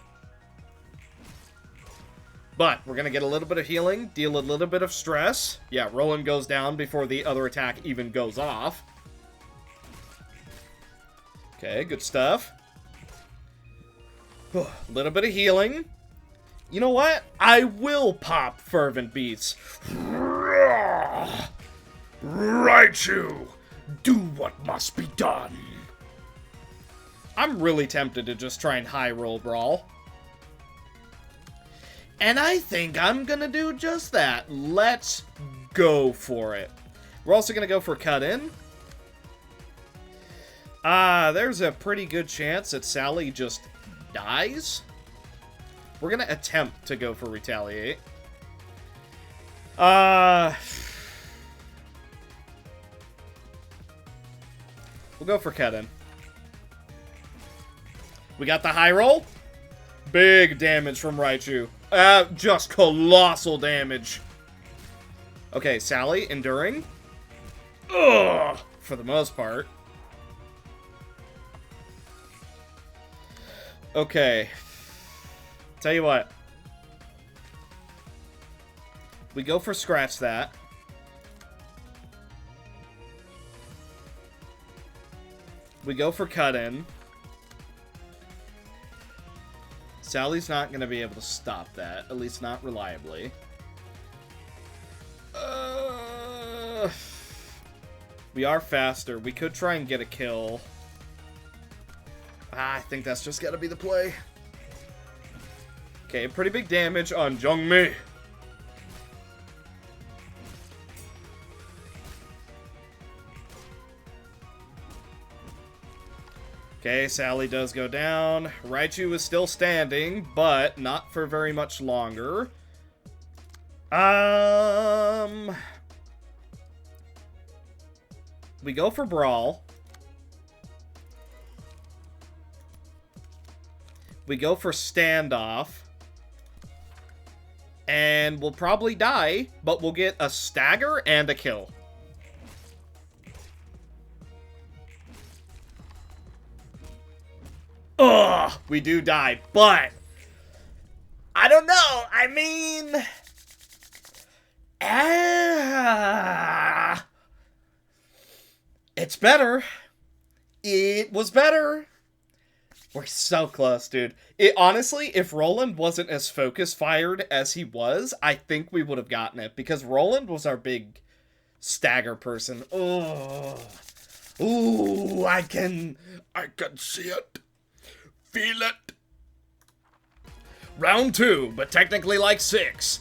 But we're going to get a little bit of healing, deal a little bit of stress. Yeah, Roland goes down before the other attack even goes off. Okay, good stuff. A little bit of healing. You know what? I will pop Fervent Beats. Raichu, do what must be done. I'm really tempted to just try and high roll Brawl. And I think I'm gonna do just that. Let's go for it. We're also gonna go for cut in. There's a pretty good chance that Sally just dies. We're gonna attempt to go for retaliate. We'll go for cut in. We got the high roll. Big damage from Raichu. Just colossal damage. Okay, Sally, enduring. Ugh, for the most part. Okay. Tell you what. We go for scratch that. We go for cut in. Sally's not going to be able to stop that, at least not reliably. We are faster. We could try and get a kill. I think that's just got to be the play. Okay, pretty big damage on Zhongmi. Okay, Sally does go down. Raichu is still standing, but not for very much longer. We go for Brawl. We go for Standoff. And we'll probably die, but we'll get a Stagger and a kill. Ugh, we do die, but I don't know. I mean, it's better. It was better. We're so close, dude. Honestly, if Roland wasn't as focus-fired as he was, I think we would have gotten it, because Roland was our big stagger person. Oh, ooh, I can see it. Feel it. Round 2, but technically like 6.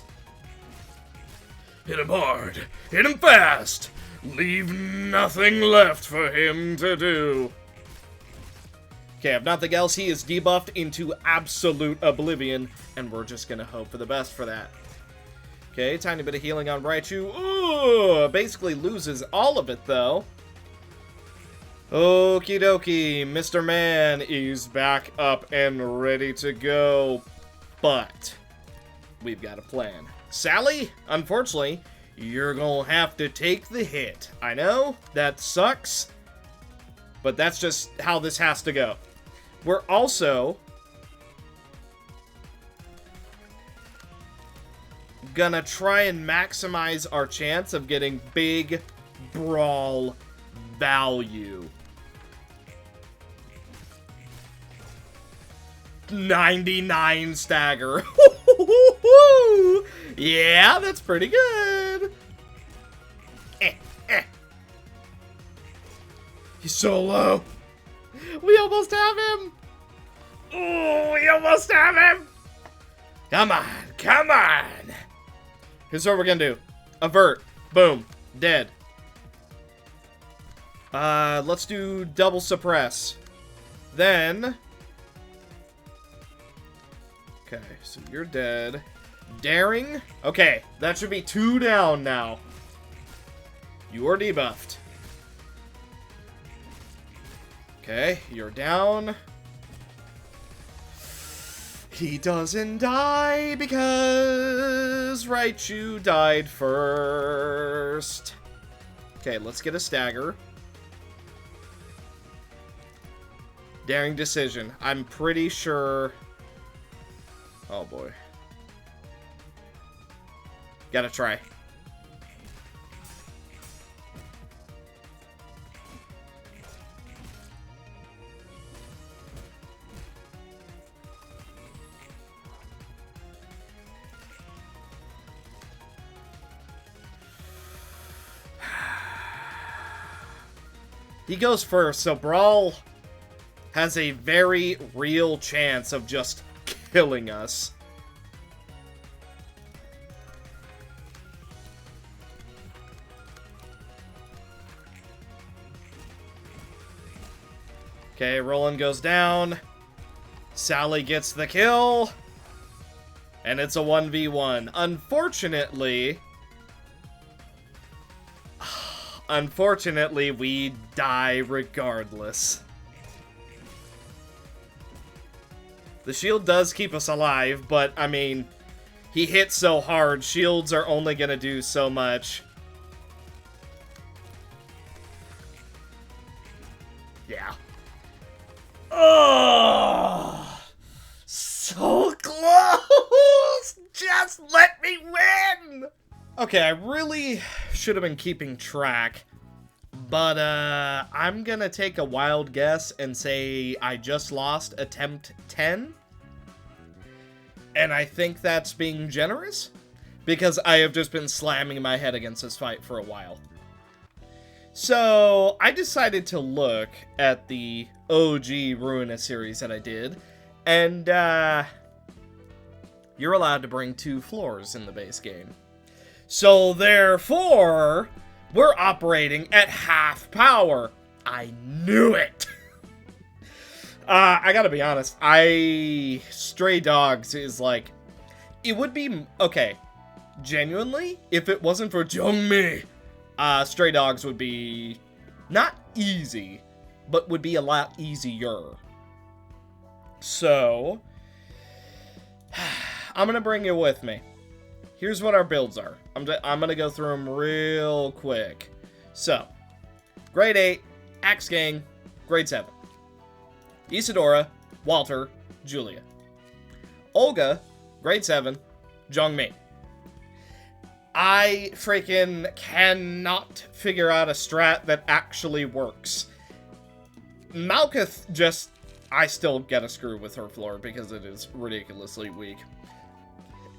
Hit him hard. Hit him fast. Leave nothing left for him to do. Okay, if nothing else, he is debuffed into absolute oblivion, and we're just gonna hope for the best for that. Okay, tiny bit of healing on Raichu. Ooh, basically loses all of it, though. Okie dokie, Mr. Man is back up and ready to go, but we've got a plan. Sally, unfortunately, you're gonna have to take the hit. I know, that sucks, but that's just how this has to go. We're also gonna try and maximize our chance of getting big brawl value. 99 stagger. Yeah, that's pretty good. He's so low. We almost have him. Ooh, we almost have him. Come on, come on. Here's what we're gonna do. Avert. Boom. Dead. Let's do double suppress. Then... Okay, so you're dead. Daring? Okay, that should be 2 down now. You are debuffed. Okay, you're down. He doesn't die because Raichu died first. Okay, let's get a stagger. Daring decision. I'm pretty sure... Oh boy. Gotta try. He goes first, so Brawl has a very real chance of just killing us. Okay, Roland goes down. Sally gets the kill. And it's a 1v1. Unfortunately, we die regardless. The shield does keep us alive, but, I mean, he hits so hard, shields are only gonna do so much. Yeah. Oh! So close! Just let me win! Okay, I really should have been keeping track, but I'm gonna take a wild guess and say I just lost attempt 10. And I think that's being generous, because I have just been slamming my head against this fight for a while. So, I decided to look at the OG Ruinous series that I did, and you're allowed to bring 2 floors in the base game. So, therefore, we're operating at half power. I knew it! I gotta be honest. Stray Dogs is like... It would be... Okay. Genuinely, if it wasn't for Jungmi, Stray Dogs would be... Not easy, but would be a lot easier. So... I'm gonna bring you with me. Here's what our builds are. I'm gonna go through them real quick. So, Grade 8, Axe Gang, Grade 7. Isadora, Walter, Julia. Olga, Grade 7, Jungmi. I freaking cannot figure out a strat that actually works. Malkuth just... I still get a screw with her floor because it is ridiculously weak.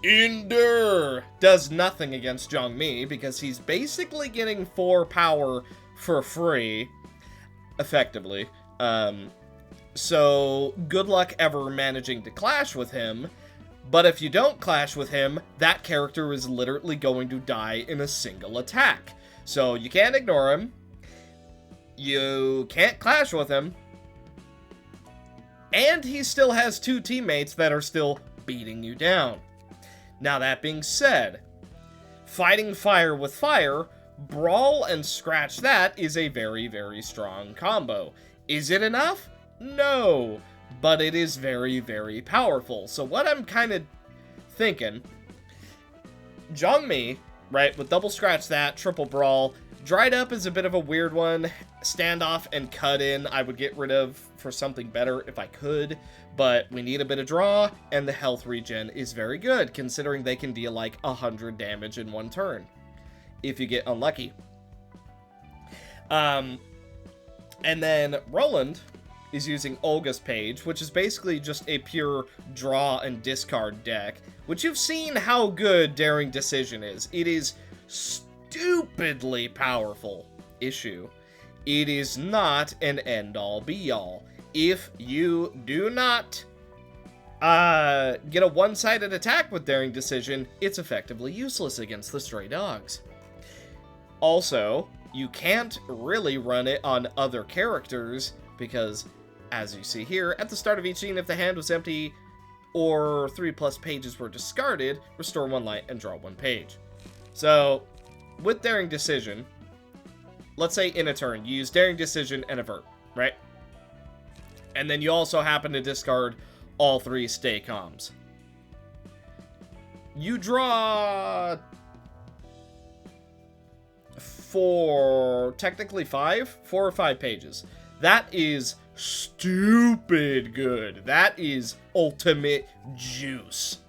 Endure does nothing against Jungmi because he's basically getting 4 power for free, effectively. So good luck ever managing to clash with him. But if you don't clash with him, that character is literally going to die in a single attack. So you can't ignore him. You can't clash with him. And he still has 2 teammates that are still beating you down. Now that being said, fighting fire with fire, Brawl and Scratch That is a very, very strong combo. Is it enough? No, but it is very, very powerful. So what I'm kind of thinking, Jungmi, right, with double Scratch That, triple Brawl, Dried Up is a bit of a weird one. Standoff and Cut In I would get rid of for something better if I could, but we need a bit of draw, and the health regen is very good, considering they can deal like 100 damage in 1 turn, if you get unlucky. And then Roland is using Olga's Page, which is basically just a pure draw and discard deck, which you've seen how good Daring Decision is. It is stupidly powerful issue. It is not an end-all be-all. If you do not get a one-sided attack with Daring Decision, it's effectively useless against the Stray Dogs. Also, you can't really run it on other characters, because, as you see here, at the start of each scene, if the hand was empty or 3+ pages were discarded, restore 1 light and draw 1 page. So, with Daring Decision, let's say in a turn, you use Daring Decision and Avert, right? And then you also happen to discard all 3 Stay Calms. You draw 4 or 5 pages. That is stupid good. That is ultimate juice.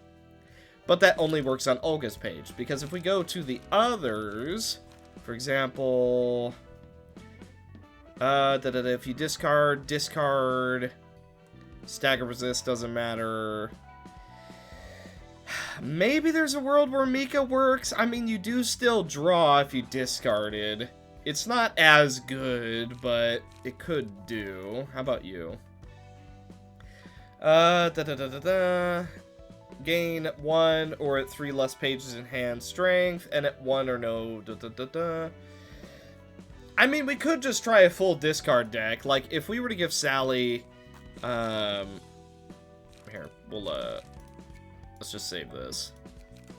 But that only works on Olga's Page, because if we go to the others, for example, if you discard, Stagger Resist doesn't matter. Maybe there's a world where Mika works. I mean, you do still draw if you discarded. It's not as good, but it could do. How about you? Gain 1 or at 3 less pages in hand strength, and at 1 or no. I mean, we could just try a full discard deck. Like, if we were to give Sally, here, we'll, let's just save this,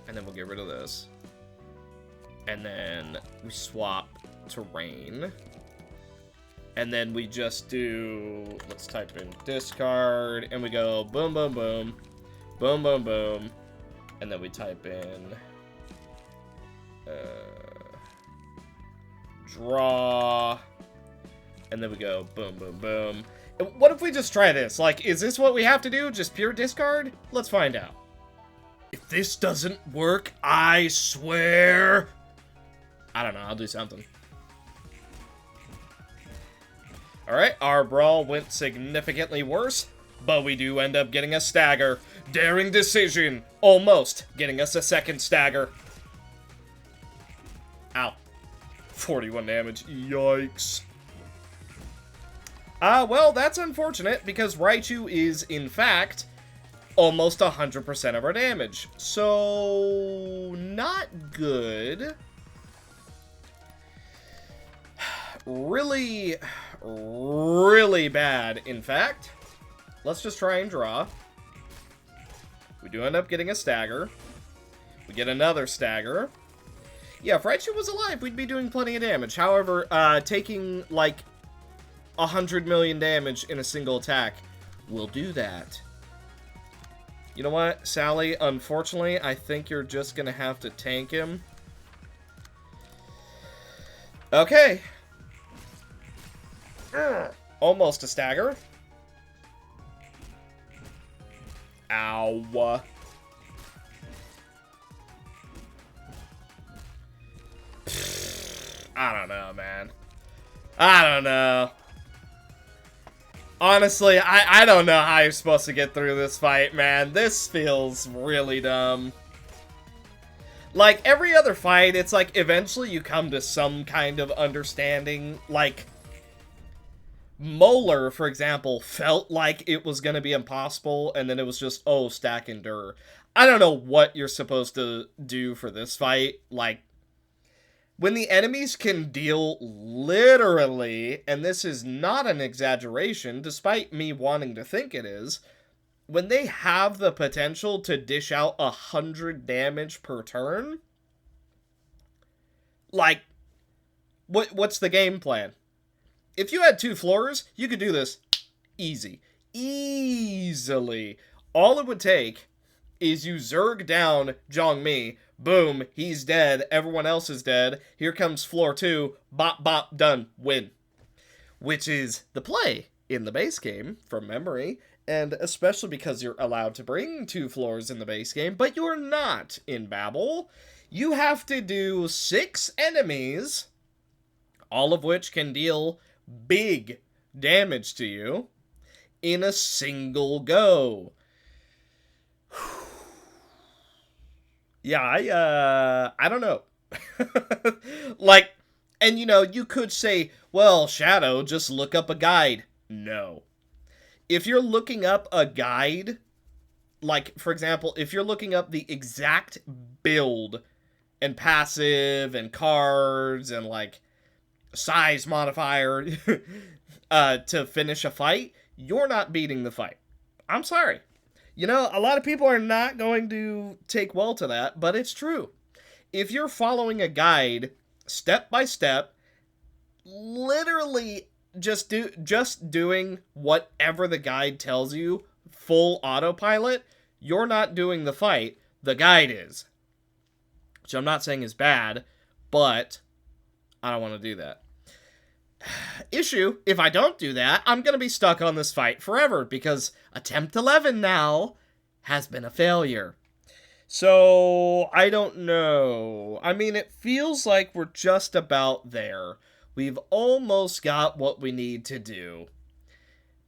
and then we'll get rid of this, and then we swap to Rain, and then we just do, let's type in discard, and we go boom, boom, boom, boom, boom, boom, and then we type in, draw, and then we go boom, boom, boom. What if we just try this? Like, is this what we have to do? Just pure discard? Let's find out. If this doesn't work, I swear... I don't know, I'll do something. Alright, our Brawl went significantly worse, but we do end up getting a Stagger. Daring Decision, almost getting us a second Stagger. Ow. 41 damage, yikes. Well, that's unfortunate, because Raichu is, in fact, almost 100% of our damage. So, not good. Really, really bad, in fact. let's just try and draw. We do end up getting a stagger. We get another stagger. Yeah, if Raichu was alive, we'd be doing plenty of damage. However, taking, like, 100 million damage in a single attack will do that. You know what, Sally? Unfortunately, I think you're just gonna have to tank him. Okay. Almost a stagger. Ow. I don't know, man. I don't know. Honestly, I don't know how you're supposed to get through this fight, man. This feels really dumb. Like, every other fight, it's like, eventually you come to some kind of understanding. Like, Molar, for example, felt like it was gonna be impossible, and then it was just, oh, stack endure. I don't know what you're supposed to do for this fight. Like, when the enemies can deal literally, and this is not an exaggeration, despite me wanting to think it is, when they have the potential to dish out 100 damage per turn, like, what's the game plan? If you had 2 floors, you could do this easy. Easily. All it would take is you Zerg down Zhongmi. Boom, he's dead. Everyone else is dead. Here comes floor 2. Bop, bop, done. Win. Which is the play in the base game, from memory. And especially because you're allowed to bring 2 floors in the base game, but you're not in Babel. You have to do 6 enemies, all of which can deal big damage to you, in a single go. Yeah, I don't know. Like, and you know, you could say, well, Shadow, just look up a guide. No. If you're looking up a guide, like, for example, if you're looking up the exact build and passive and cards and, like, size modifier to finish a fight, you're not beating the fight. I'm sorry. You know, a lot of people are not going to take well to that, but it's true. If you're following a guide step by step, literally just doing whatever the guide tells you, full autopilot, you're not doing the fight, the guide is. Which I'm not saying is bad, but I don't want to do that. Issue, if I don't do that, I'm going to be stuck on this fight forever, because attempt 11 now has been a failure. So, I don't know. I mean, it feels like we're just about there. We've almost got what we need to do.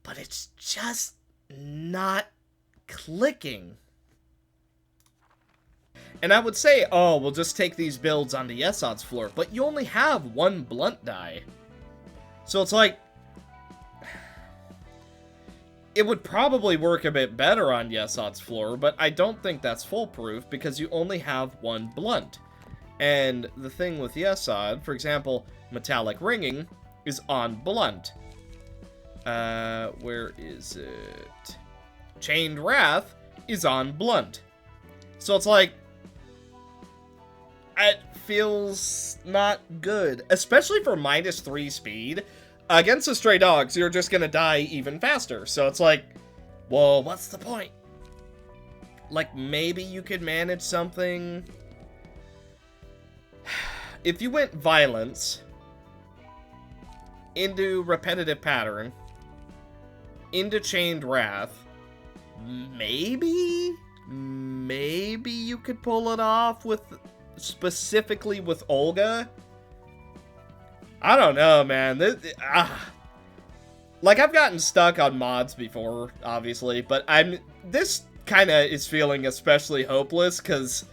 But it's just not clicking. And I would say, oh, we'll just take these builds onto Yesod's floor, but you only have 1 blunt die. So it's like, it would probably work a bit better on Yesod's floor, but I don't think that's foolproof because you only have 1 blunt. And the thing with Yesod, for example, Metallic Ringing is on blunt. Where is it? Chained Wrath is on blunt. So it's like, it feels not good, especially for -3 speed. Against the stray dogs, you're just gonna die even faster. So it's like, well, what's the point? Like, maybe you could manage something. If you went Violence into Repetitive Pattern into Chained Wrath, maybe you could pull it off with, specifically with Olga. I don't know, man. Like, I've gotten stuck on mods before, obviously, but this kind of is feeling especially hopeless, because,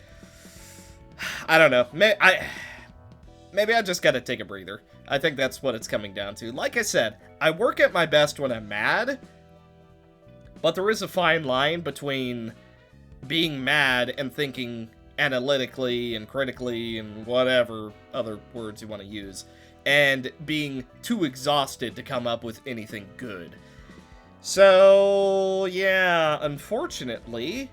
I don't know. Maybe I just gotta take a breather. I think that's what it's coming down to. Like I said, I work at my best when I'm mad, but there is a fine line between being mad and thinking analytically and critically and whatever other words you want to use, and being too exhausted to come up with anything good. So, yeah, unfortunately,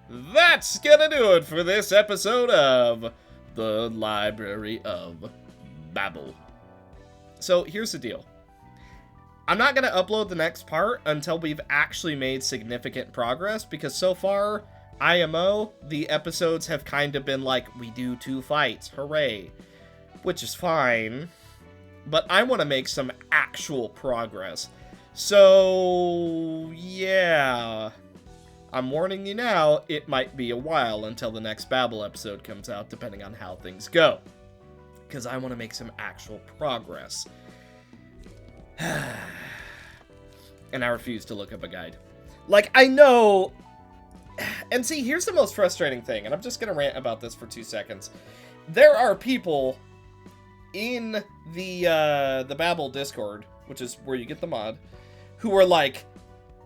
that's gonna do it for this episode of the Library of Babel. So, here's the deal. I'm not gonna upload the next part until we've actually made significant progress, because so far, IMO, the episodes have kind of been like, we do 2 fights, hooray. Which is fine, but I want to make some actual progress. So, yeah. I'm warning you now, it might be a while until the next Babel episode comes out, depending on how things go. Because I want to make some actual progress. And I refuse to look up a guide. Like, I know... And see, here's the most frustrating thing, and I'm just going to rant about this for 2 seconds. There are people in the Babel Discord, which is where you get the mod, who are like,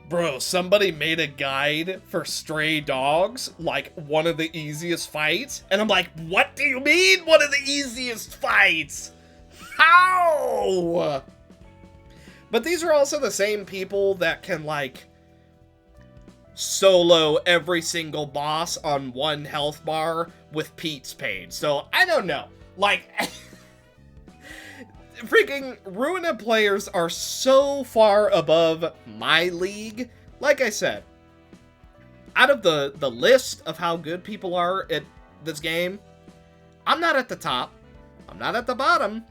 bro, somebody made a guide for stray dogs, like one of the easiest fights. And I'm like, what do you mean one of the easiest fights? How? But these are also the same people that can, like, solo every single boss on 1 health bar with Pete's Page. So, I don't know. Like, freaking Ruina players are so far above my league. Like I said, out of the list of how good people are at this game, I'm not at the top, I'm not at the bottom,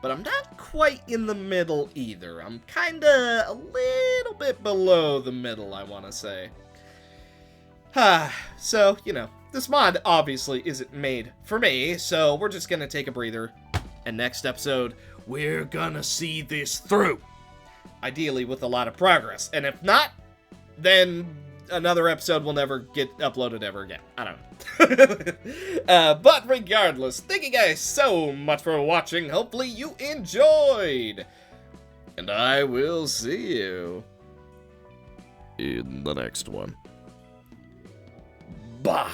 but I'm not quite in the middle either. I'm kinda a little bit below the middle, I want to say. So, you know, this mod obviously isn't made for me, so we're just gonna take a breather, and next episode, we're gonna see this through. Ideally with a lot of progress, and if not, then another episode will never get uploaded ever again. I don't know. But regardless, thank you guys so much for watching. Hopefully you enjoyed. And I will see you in the next one. Bye.